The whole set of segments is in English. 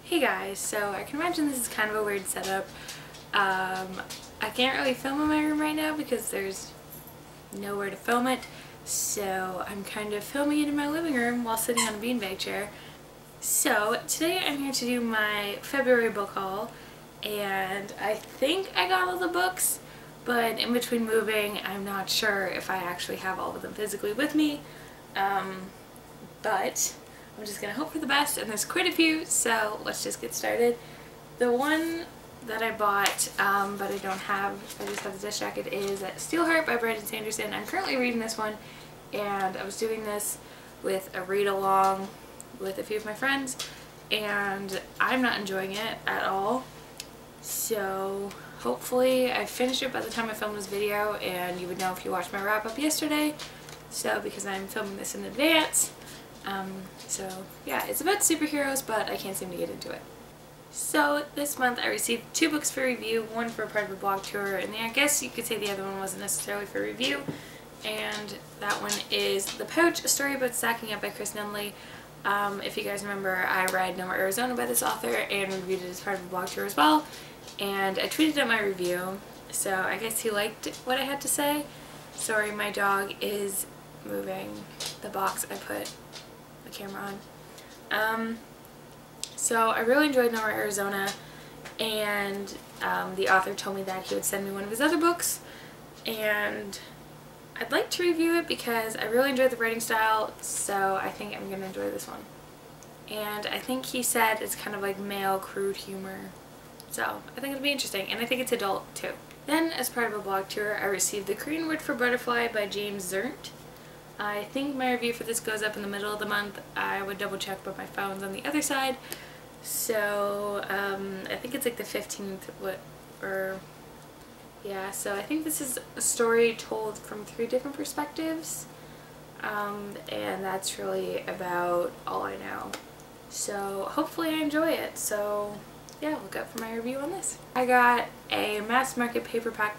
Hey guys, so I can imagine this is kind of a weird setup. I can't really film in my room right now because there's nowhere to film it, so I'm kind of filming it in my living room while sitting on a beanbag chair. So today I'm here to do my February book haul, and I think I got all the books, but in between moving I'm not sure if I actually have all of them physically with me, but I'm just gonna hope for the best, and there's quite a few, so let's just get started. The one that I bought, but I don't have, I just have the disc jacket, is Steelheart by Brandon Sanderson. I'm currently reading this one, and I was doing this with a read-along with a few of my friends, and I'm not enjoying it at all. So hopefully I finished it by the time I filmed this video, and you would know if you watched my wrap-up yesterday. So because I'm filming this in advance, so yeah, it's about superheroes, but I can't seem to get into it. So this month I received 2 books for review, one for part of a blog tour, and I guess you could say the other one wasn't necessarily for review, and that one is The Pouch, a story about stacking up by Chris Nunley. If you guys remember, I read No More Arizona by this author and reviewed it as part of a blog tour as well, and I tweeted out my review, so I guess he liked what I had to say. Sorry, my dog is moving the box I put the camera on. So I really enjoyed No More Arizona, and the author told me that he would send me one of his other books, and I'd like to review it because I really enjoyed the writing style, so I think I'm going to enjoy this one. And I think he said it's kind of like male crude humor, so I think it'll be interesting, and I think it's adult too. Then, as part of a blog tour, I received The Korean Word for Butterfly by James Zernt. I think my review for this goes up in the middle of the month. I would double check, but my phone's on the other side. So I think it's like the 15th, so I think this is a story told from 3 different perspectives, and that's really about all I know. So hopefully I enjoy it. So yeah, look out for my review on this. I got a mass market paperback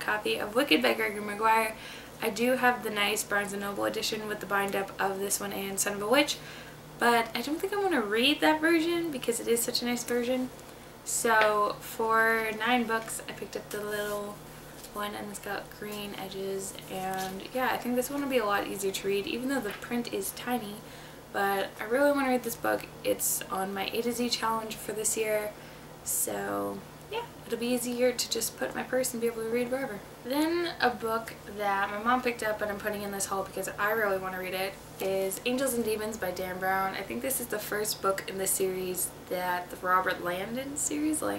copy of Wicked by Gregory Maguire. I do have the nice Barnes & Noble edition with the bind-up of this one and Son of a Witch, but I don't think I want to read that version because it is such a nice version. So for 9 bucks, I picked up the little one, and it's got green edges, and yeah, I think this one will be a lot easier to read, even though the print is tiny. But I really want to read this book. It's on my A to Z challenge for this year, so yeah, it'll be easier to just put in my purse and be able to read wherever. Then a book that my mom picked up but I'm putting in this haul because I really want to read it is Angels and Demons by Dan Brown. I think this is the first book in the series that the Robert Langdon series, but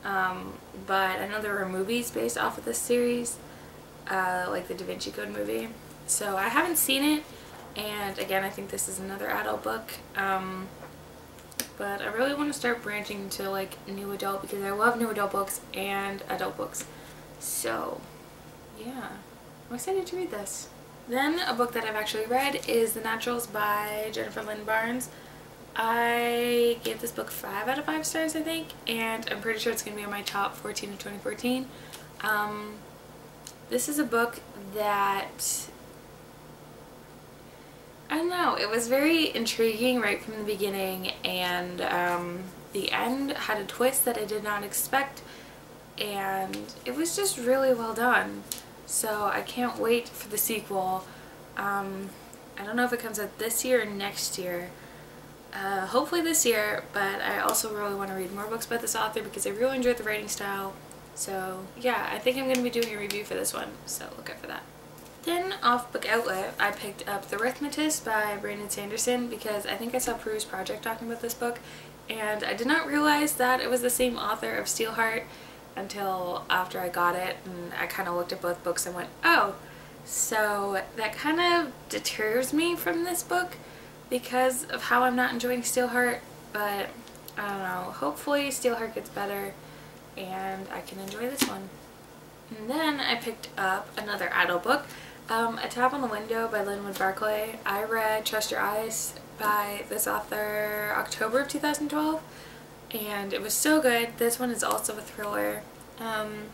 I know there were movies based off of this series, like the Da Vinci Code movie. So I haven't seen it, and again, I think this is another adult book. But I really want to start branching into like new adult because I love new adult books and adult books. So yeah, I'm excited to read this. Then a book that I've actually read is The Naturals by Jennifer Lynn Barnes. I gave this book 5 out of 5 stars, I think, and I'm pretty sure it's going to be on my top 14 of 2014. This is a book that, I don't know, it was very intriguing right from the beginning, and the end had a twist that I did not expect, and it was just really well done. So I can't wait for the sequel. I don't know if it comes out this year or next year. Hopefully this year, but I also really want to read more books by this author because I really enjoyed the writing style. So yeah, I think I'm going to be doing a review for this one, so look out for that. Then off Book Outlet, I picked up The Arithmetist by Brandon Sanderson because I think I saw Peru's Project talking about this book, and I did not realize that it was the same author of Steelheart until after I got it, and I kind of looked at both books and went, oh, so that kind of deters me from this book because of how I'm not enjoying Steelheart, but I don't know, hopefully Steelheart gets better and I can enjoy this one. And then I picked up another adult book, A Tap on the Window by Linwood Barclay. I read Trust Your Eyes by this author October of 2012, and it was so good. This one is also a thriller, and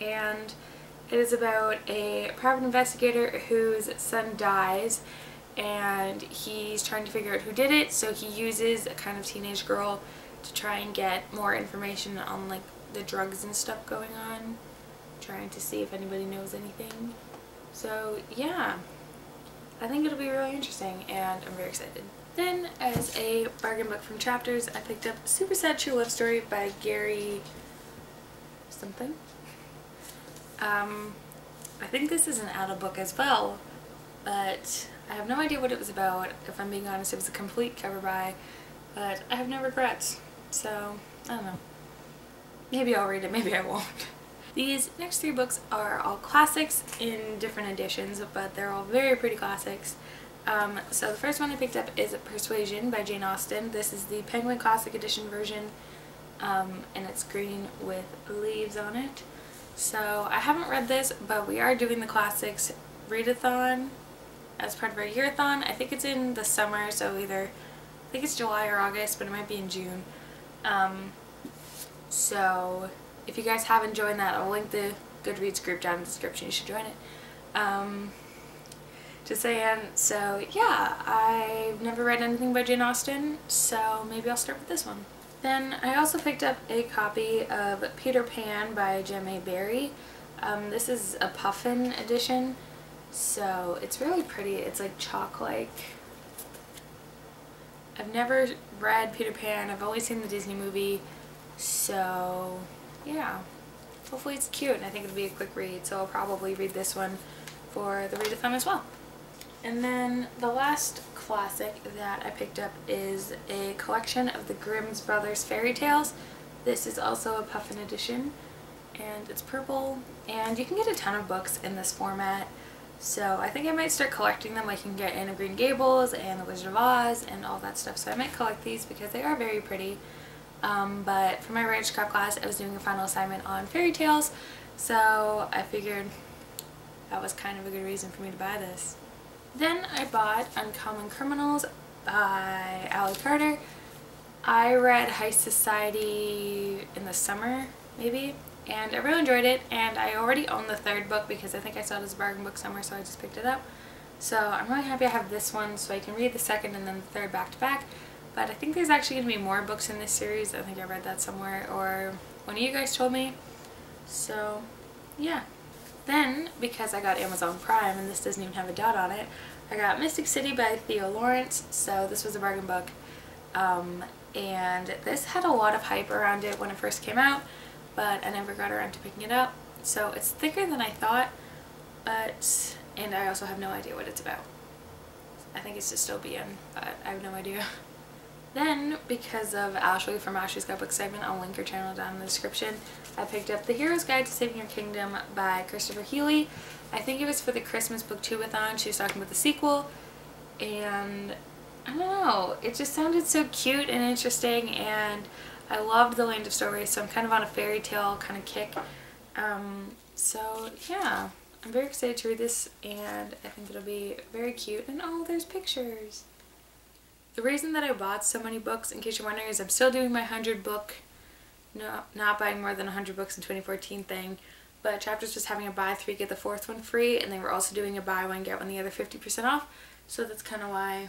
it is about a private investigator whose son dies, and he's trying to figure out who did it, so he uses a kind of teenage girl to try and get more information on like the drugs and stuff going on, trying to see if anybody knows anything. So yeah, I think it'll be really interesting and I'm very excited. Then as a bargain book from Chapters, I picked up Super Sad True Love Story by Gary something. I think this is an adult book as well, but I have no idea what it was about. If I'm being honest, it was a complete cover buy, but I have no regrets, so I don't know. Maybe I'll read it, maybe I won't. These next three books are all classics in different editions, but they're all very pretty classics. So the first one I picked up is Persuasion by Jane Austen. This is the Penguin Classic Edition version, and it's green with leaves on it. So I haven't read this, but we are doing the classics readathon as part of our yearathon. I think it's in the summer, so either I think it's July or August, but it might be in June. So if you guys haven't joined that, I'll link the Goodreads group down in the description. You should join it. Just saying. So yeah, I've never read anything by Jane Austen, so maybe I'll start with this one. Then I also picked up a copy of Peter Pan by J.M.A. Barrie. This is a puffin edition, so it's really pretty. It's like chalk-like. I've never read Peter Pan. I've only seen the Disney movie, so yeah. Hopefully it's cute, and I think it'll be a quick read, so I'll probably read this one for the readathon as well. And then the last classic that I picked up is a collection of the Grimm Brothers fairy tales. This is also a puffin edition, and it's purple, and you can get a ton of books in this format, so I think I might start collecting them. I can get Anne of Green Gables and The Wizard of Oz and all that stuff, so I might collect these because they are very pretty. But for my writer's craft class, I was doing a final assignment on fairy tales, so I figured that was kind of a good reason for me to buy this. Then I bought Uncommon Criminals by Ally Carter. I read High Society in the summer, maybe, and I really enjoyed it, and I already own the third book because I think I saw it as a bargain book somewhere, so I just picked it up. So I'm really happy I have this one so I can read the second and then the third back to back. But I think there's actually going to be more books in this series. I think I read that somewhere, or one of you guys told me. So yeah. Then, because I got Amazon Prime, and this doesn't even have a dot on it, I got Mystic City by Theo Lawrence, so this was a bargain book. And this had a lot of hype around it when it first came out, but I never got around to picking it up. So it's thicker than I thought, and I also have no idea what it's about. I think it's dystopian, but I have no idea. Then, because of Ashley from Ashley's Got Book segment, I'll link her channel down in the description, I picked up The Hero's Guide to Saving Your Kingdom by Christopher Healy. I think it was for the Christmas Book-2-a-thon. She was talking about the sequel, and I don't know, it just sounded so cute and interesting, and I loved The Land of Stories, so I'm kind of on a fairy tale kind of kick. So yeah, I'm very excited to read this, and I think it'll be very cute, and oh, there's pictures. The reason that I bought so many books, in case you're wondering, is I'm still doing my 100 book, no, not buying more than 100 books in 2014 thing, but Chapters was having a buy 3 get the 4th one free, and they were also doing a buy 1 get 1 the other 50% off, so that's kind of why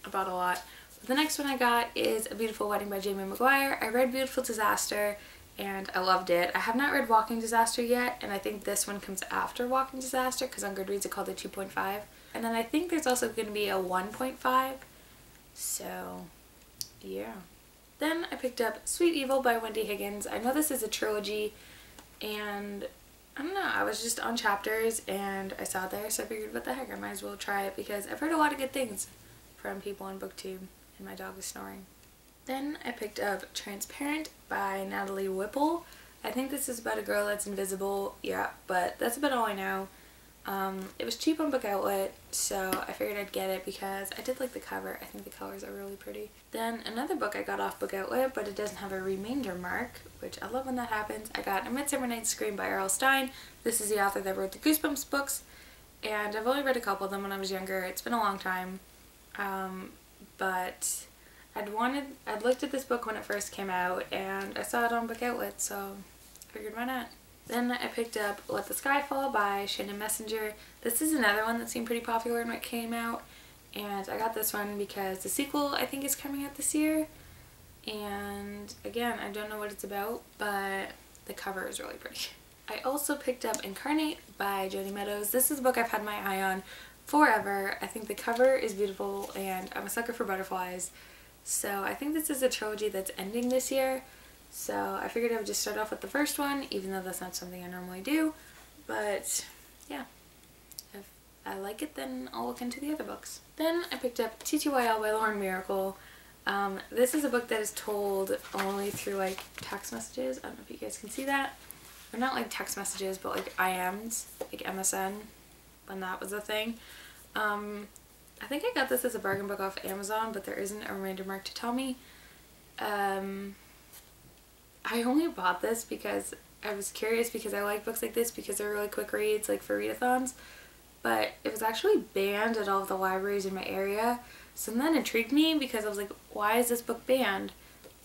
I bought a lot. But the next one I got is A Beautiful Wedding by Jamie McGuire. I read Beautiful Disaster, and I loved it. I have not read Walking Disaster yet, and I think this one comes after Walking Disaster, because on Goodreads it called it 2.5. And then I think there's also going to be a 1.5. So, yeah. Then I picked up Sweet Evil by Wendy Higgins. I know this is a trilogy, and I don't know, I was just on Chapters and I saw it there, so I figured what the heck, I might as well try it because I've heard a lot of good things from people on BookTube, and my dog is snoring. Then I picked up Transparent by Natalie Whipple. I think this is about a girl that's invisible, yeah, but that's about all I know. It was cheap on Book Outlet, so I figured I'd get it because I did like the cover. I think the colors are really pretty. Then another book I got off Book Outlet, but it doesn't have a remainder mark, which I love when that happens. I got A Midsummer Night's Scream by R.L. Stine. This is the author that wrote the Goosebumps books, and I've only read a couple of them when I was younger. It's been a long time, but I'd looked at this book when it first came out, and I saw it on Book Outlet, so I figured why not. Then I picked up Let the Sky Fall by Shannon Messenger. This is another one that seemed pretty popular when it came out, And I got this one because the sequel I think is coming out this year. And again, I don't know what it's about, but the cover is really pretty. I also picked up Incarnate by Jodi Meadows. This is a book I've had my eye on forever. I think the cover is beautiful and I'm a sucker for butterflies. So I think this is a trilogy that's ending this year. So I figured I would just start off with the first one, even though that's not something I normally do. But yeah, if I like it, then I'll look into the other books. Then I picked up TTYL by Lauren Miracle. This is a book that is told only through like text messages. I don't know if you guys can see that. Or not like text messages, but like IMs, like MSN, when that was a thing. I think I got this as a bargain book off Amazon, but there isn't a reminder mark to tell me. I only bought this because I was curious, because I like books like this because they're really quick reads, like for readathons. But it was actually banned at all of the libraries in my area. So that intrigued me because I was like, why is this book banned?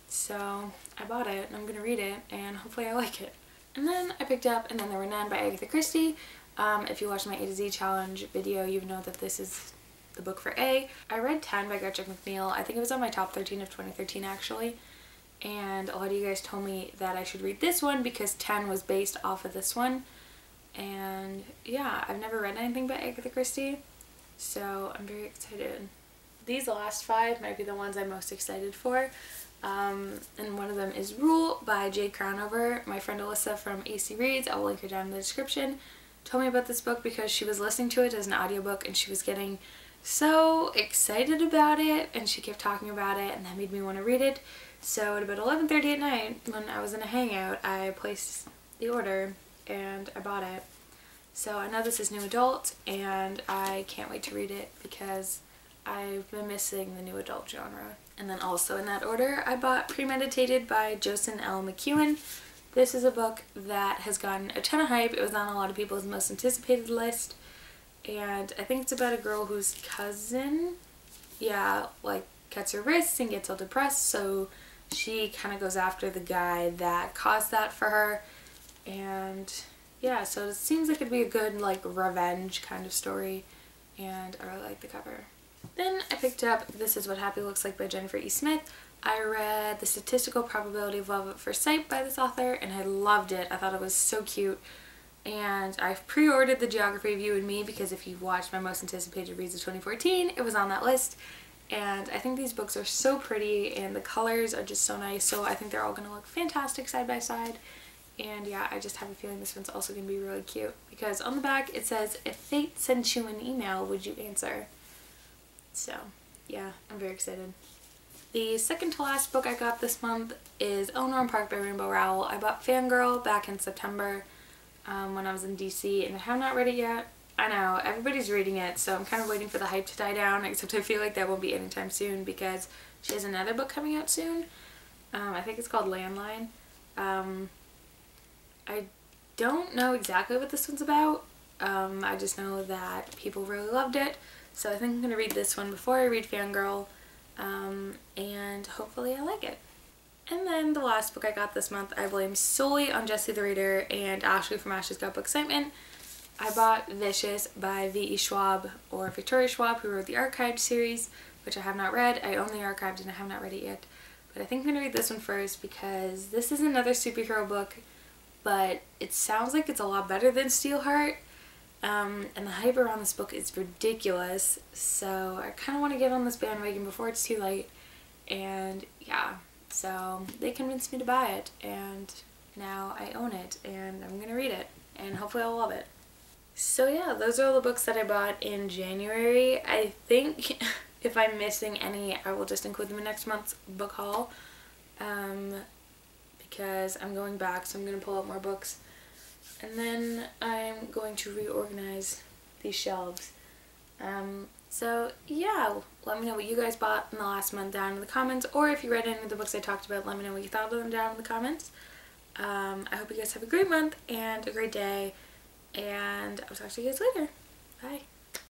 So I bought it and I'm going to read it and hopefully I like it. And then I picked up And Then There Were None by Agatha Christie. If you watched my A to Z challenge video, you know that this is the book for A. I read 10 by Gretchen McNeil. I think it was on my top 13 of 2013 actually. And a lot of you guys told me that I should read this one because 10 was based off of this one. And yeah, I've never read anything by Agatha Christie, so I'm very excited. These last 5 might be the ones I'm most excited for. And one of them is Rule by Jade Crownover. My friend Alyssa from AC Reads, I will link her down in the description, told me about this book because she was listening to it as an audiobook and she was getting so excited about it and she kept talking about it and that made me want to read it. So at about 11:30 at night when I was in a hangout, I placed the order and I bought it. So I know this is new adult and I can't wait to read it because I've been missing the new adult genre. And then also in that order, I bought Premeditated by Jocelyn L. McEwen. This is a book that has gotten a ton of hype. It was on a lot of people's most anticipated list. And I think it's about a girl whose cousin, like cuts her wrists and gets all depressed. So she kind of goes after the guy that caused that for her. And yeah, so it seems like it'd be a good like revenge kind of story. And I really like the cover. Then I picked up This Is What Happy Looks Like by Jennifer E. Smith. I read The Statistical Probability of Love at First Sight by this author and I loved it. I thought it was so cute. And I've pre-ordered The Geography of You and Me because if you've watched my most anticipated reads of 2014, it was on that list. And I think these books are so pretty and the colors are just so nice, so I think they're all going to look fantastic side by side. And yeah, I just have a feeling this one's also going to be really cute because on the back it says, if fate sent you an email, would you answer? So yeah, I'm very excited. The second to last book I got this month is Eleanor and Park by Rainbow Rowell. I bought Fangirl back in September when I was in DC and I have not read it yet. I know, everybody's reading it, so I'm kind of waiting for the hype to die down, except I feel like that won't be anytime soon because she has another book coming out soon. I think it's called Landline. I don't know exactly what this one's about. I just know that people really loved it, so I think I'm going to read this one before I read Fangirl, and hopefully I like it. And then the last book I got this month I blame solely on Jessie the Reader and Ashley from Ashley's Got Book Excitement. I bought Vicious by V.E. Schwab, or Victoria Schwab, who wrote the Archived series, which I have not read. I own the Archived and I have not read it yet. But I think I'm going to read this one first because this is another superhero book, but it sounds like it's a lot better than Steelheart. And the hype around this book is ridiculous, so I kind of want to get on this bandwagon before it's too late. And yeah, so they convinced me to buy it, and now I own it, and I'm going to read it, and hopefully I'll love it. So yeah, those are all the books that I bought in January. I think if I'm missing any, I will just include them in next month's book haul. Because I'm going back, so I'm going to pull out more books. And then I'm going to reorganize these shelves. So yeah, let me know what you guys bought in the last month down in the comments. Or if you read any of the books I talked about, let me know what you thought of them down in the comments. I hope you guys have a great month and a great day. And I'll talk to you guys later. Bye.